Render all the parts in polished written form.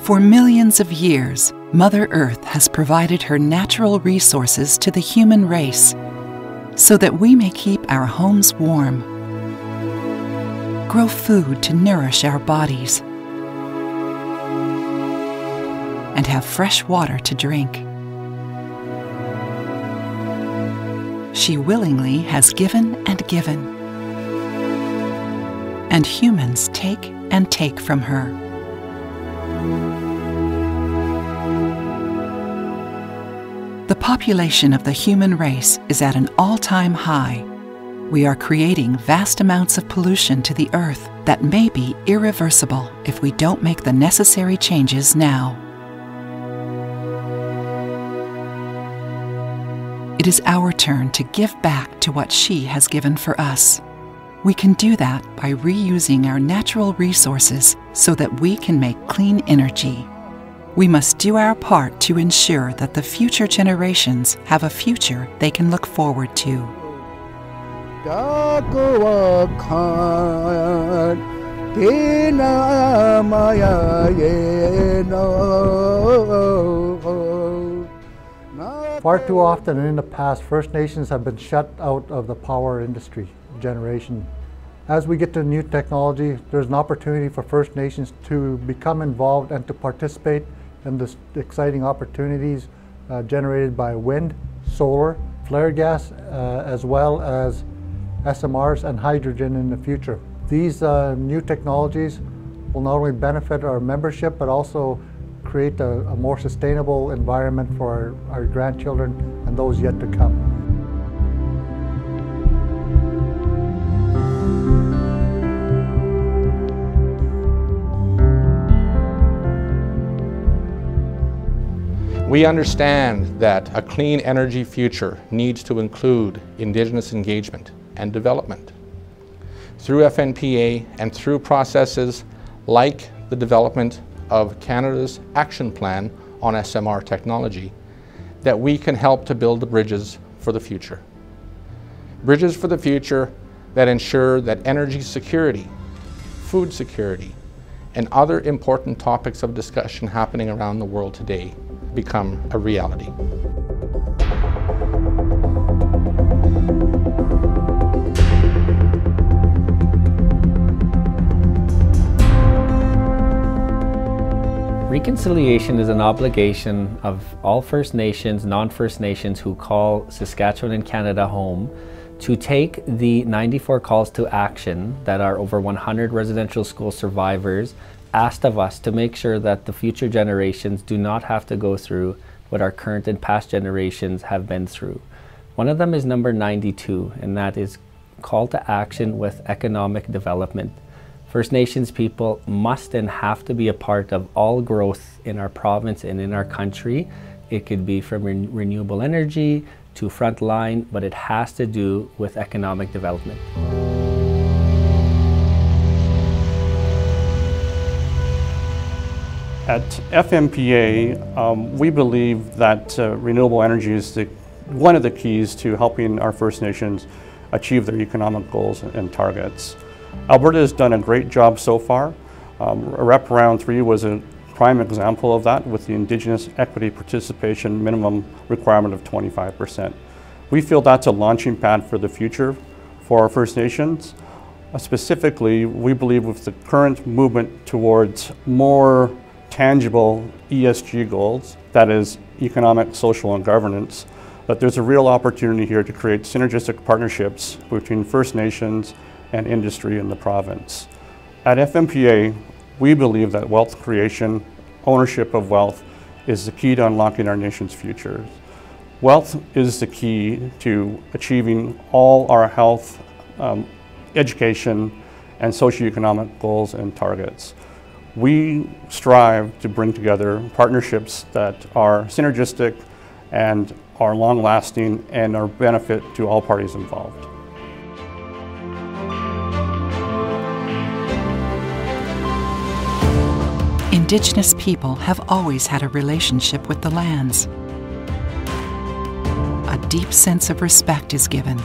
For millions of years, Mother Earth has provided her natural resources to the human race so that we may keep our homes warm, grow food to nourish our bodies, and have fresh water to drink. She willingly has given and given, and humans take and take from her. The population of the human race is at an all-time high. We are creating vast amounts of pollution to the earth that may be irreversible if we don't make the necessary changes now. It is our turn to give back to what she has given for us. We can do that by reusing our natural resources so that we can make clean energy. We must do our part to ensure that the future generations have a future they can look forward to. Far too often in the past, First Nations have been shut out of the power industry generation. As we get to new technology, there's an opportunity for First Nations to become involved and to participate in the exciting opportunities generated by wind, solar, flare gas, as well as SMRs and hydrogen in the future. These new technologies will not only benefit our membership, but also create a more sustainable environment for our grandchildren and those yet to come. We understand that a clean energy future needs to include Indigenous engagement and development. Through FNPA and through processes like the development of Canada's Action Plan on SMR technology, that we can help to build the bridges for the future. Bridges for the future that ensure that energy security, food security, and other important topics of discussion happening around the world today become a reality. Reconciliation is an obligation of all First Nations, non-First Nations who call Saskatchewan and Canada home to take the 94 calls to action that our over 100 residential school survivors asked of us to make sure that the future generations do not have to go through what our current and past generations have been through. One of them is number 92, and that is call to action with economic development. First Nations people must and have to be a part of all growth in our province and in our country. It could be from renewable energy to frontline, but it has to do with economic development. At FNPA, we believe that renewable energy is one of the keys to helping our First Nations achieve their economic goals and targets. Alberta has done a great job so far. REP Round 3 was a prime example of that with the Indigenous equity participation minimum requirement of 25%. We feel that's a launching pad for the future for our First Nations. Specifically, we believe with the current movement towards more tangible ESG goals, that is economic, social, and governance, that there's a real opportunity here to create synergistic partnerships between First Nations and industry in the province. At FNPA, we believe that wealth creation, ownership of wealth, is the key to unlocking our nation's futures. Wealth is the key to achieving all our health, education, and socioeconomic goals and targets. We strive to bring together partnerships that are synergistic and are long-lasting and are benefit to all parties involved. Indigenous people have always had a relationship with the lands. A deep sense of respect is given.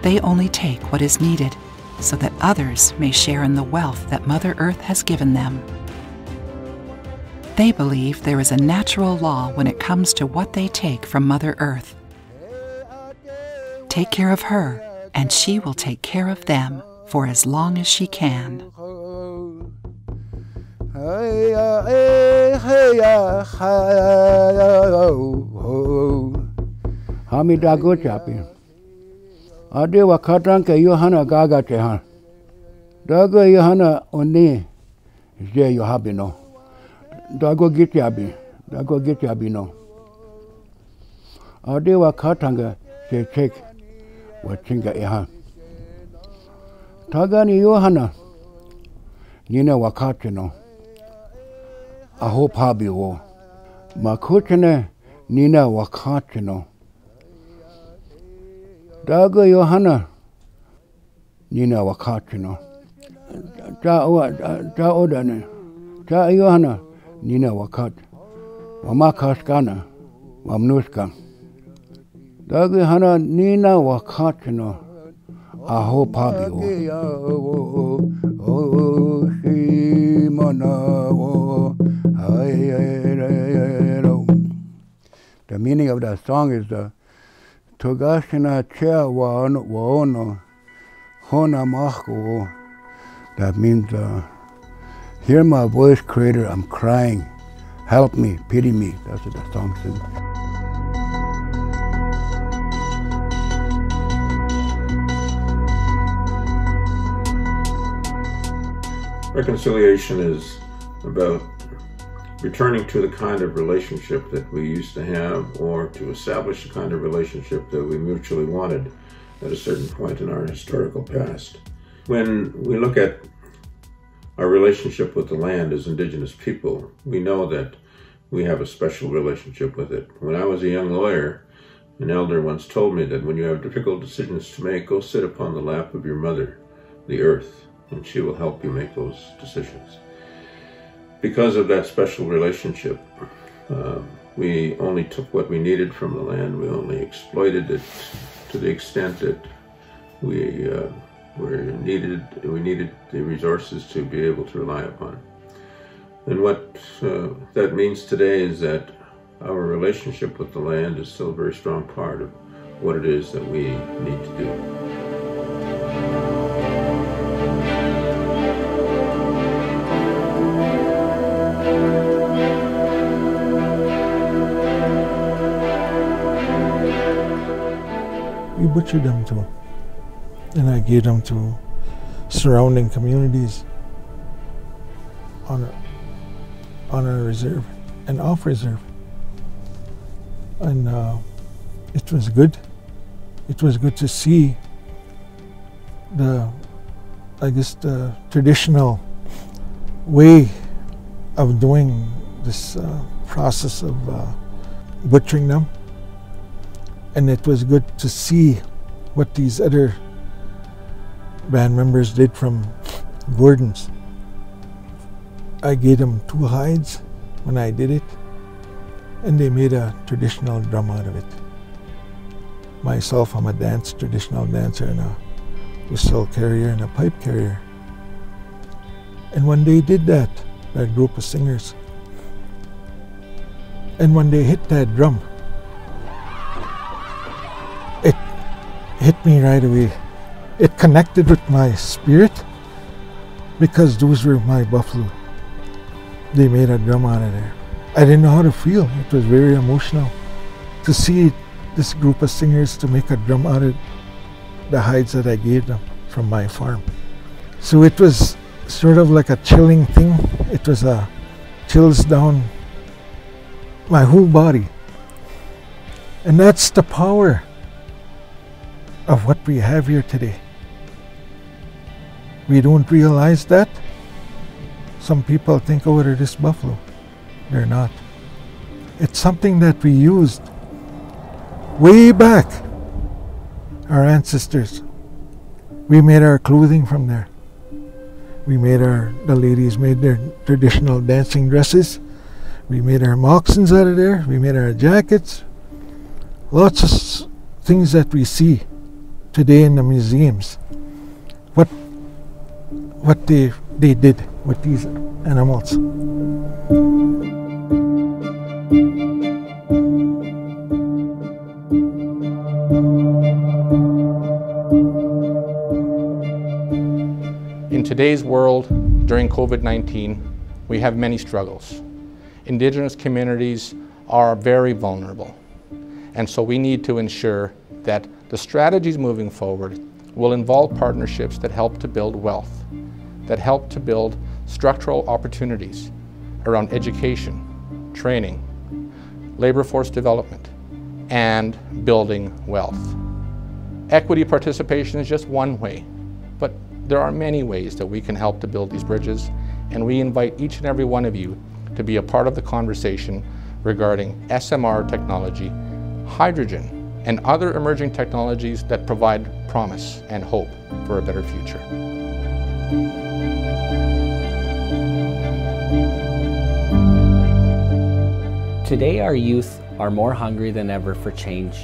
They only take what is needed so that others may share in the wealth that Mother Earth has given them. They believe there is a natural law when it comes to what they take from Mother Earth. Take care of her, and she will take care of them for as long as she can. Ade wakatran ke Johanna gaga tehan. Dago Johanna oni je Johabino. Dago gityabi no. Ade wakatanga je chek wachinga ehan. Tagani Johanna nina wakatino. Aho pabi wo. Makuchene nina wakatino. Dago Johanna nina wakatino. Ta odane. Ta Johanna nina wakat. Wamakaskana. Wamnuska. Dago Johanna nina wakatino. Aho pabi The meaning of that song is the Togashina Chea Waono Hona Machko. That means, hear my voice, Creator, I'm crying. Help me, pity me. That's what that song says. Reconciliation is about returning to the kind of relationship that we used to have, or to establish the kind of relationship that we mutually wanted at a certain point in our historical past. When we look at our relationship with the land as Indigenous people, we know that we have a special relationship with it. When I was a young lawyer, an elder once told me that when you have difficult decisions to make, go sit upon the lap of your mother, the earth, and she will help you make those decisions. Because of that special relationship, we only took what we needed from the land. We only exploited it to the extent that we needed the resources to be able to rely upon. And what that means today is that our relationship with the land is still a very strong part of what it is that we need to do. We butchered them too, and I gave them to surrounding communities on our reserve and off reserve, and it was good. It was good to see the traditional way of doing this process of butchering them. And it was good to see what these other band members did from Gordon's. I gave them 2 hides when I did it, and they made a traditional drum out of it. Myself, I'm a traditional dancer, and a whistle carrier and a pipe carrier. And when they did that group of singers, and when they hit that drum, it hit me right away. It connected with my spirit, because those were my buffalo. They made a drum out of there. I didn't know how to feel. It was very emotional to see this group of singers to make a drum out of the hides that I gave them from my farm. So it was sort of like a chilling thing. It was a chills down my whole body. And that's the power of what we have here today. We don't realize that. Some people think, oh, they're just buffalo. They're not. It's something that we used way back. Our ancestors. We made our clothing from there. The ladies made their traditional dancing dresses. We made our moccasins out of there. We made our jackets. Lots of things that we see today in the museums. What they did with these animals. today's world, during COVID-19, we have many struggles. Indigenous communities are very vulnerable. And so we need to ensure that the strategies moving forward will involve partnerships that help to build wealth, that help to build structural opportunities around education, training, labor force development, and building wealth. Equity participation is just one way, but there are many ways that we can help to build these bridges, and we invite each and every one of you to be a part of the conversation regarding SMR technology, hydrogen, and other emerging technologies that provide promise and hope for a better future. Today, our youth are more hungry than ever for change.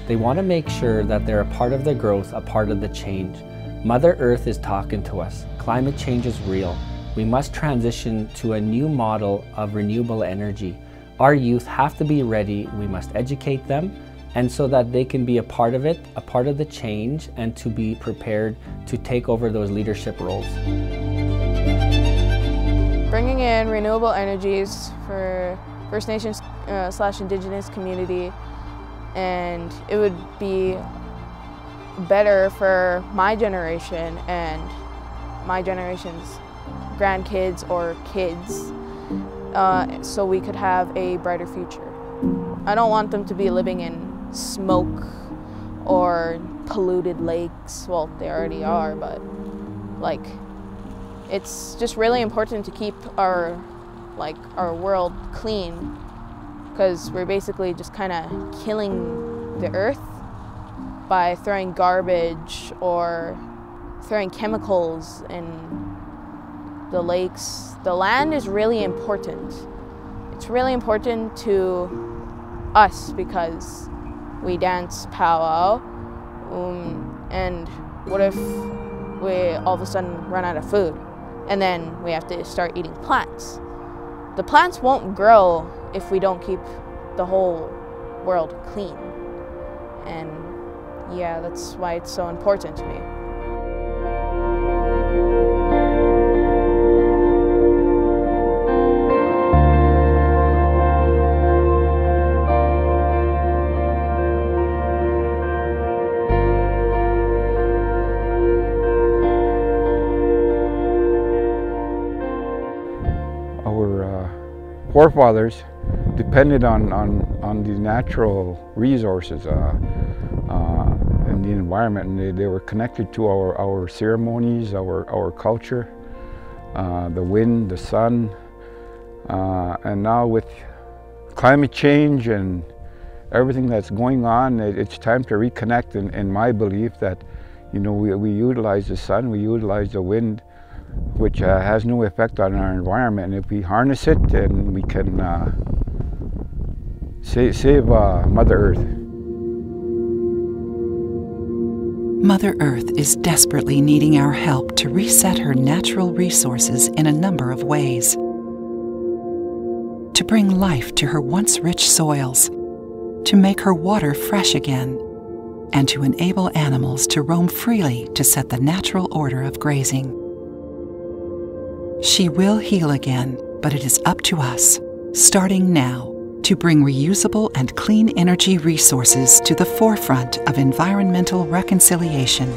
They want to make sure that they're a part of the growth, a part of the change. Mother Earth is talking to us. Climate change is real. We must transition to a new model of renewable energy. Our youth have to be ready. We must educate them, and so that they can be a part of it, a part of the change, and to be prepared to take over those leadership roles. Bringing in renewable energies for First Nations / Indigenous community, and it would be better for my generation and my generation's grandkids or kids, so we could have a brighter future. I don't want them to be living in smoke or polluted lakes. Well, they already are, but like, it's just really important to keep our world clean, because we're basically just kind of killing the earth by throwing garbage or throwing chemicals in the lakes. The land is really important. It's really important to us because we dance powwow, and what if we all of a sudden run out of food and then we have to start eating plants? The plants won't grow if we don't keep the whole world clean. And yeah, that's why it's so important to me. Our forefathers depended on the natural resources in the environment, and they were connected to our ceremonies, our culture, the wind, the sun, and now with climate change and everything that's going on, it's time to reconnect. In my belief that, you know, we utilize the sun, we utilize the wind, which has no effect on our environment. And if we harness it, then we can save Mother Earth. Mother Earth is desperately needing our help to reset her natural resources in a number of ways. To bring life to her once rich soils, to make her water fresh again, and to enable animals to roam freely to set the natural order of grazing. She will heal again, but it is up to us, starting now, to bring reusable and clean energy resources to the forefront of environmental reconciliation.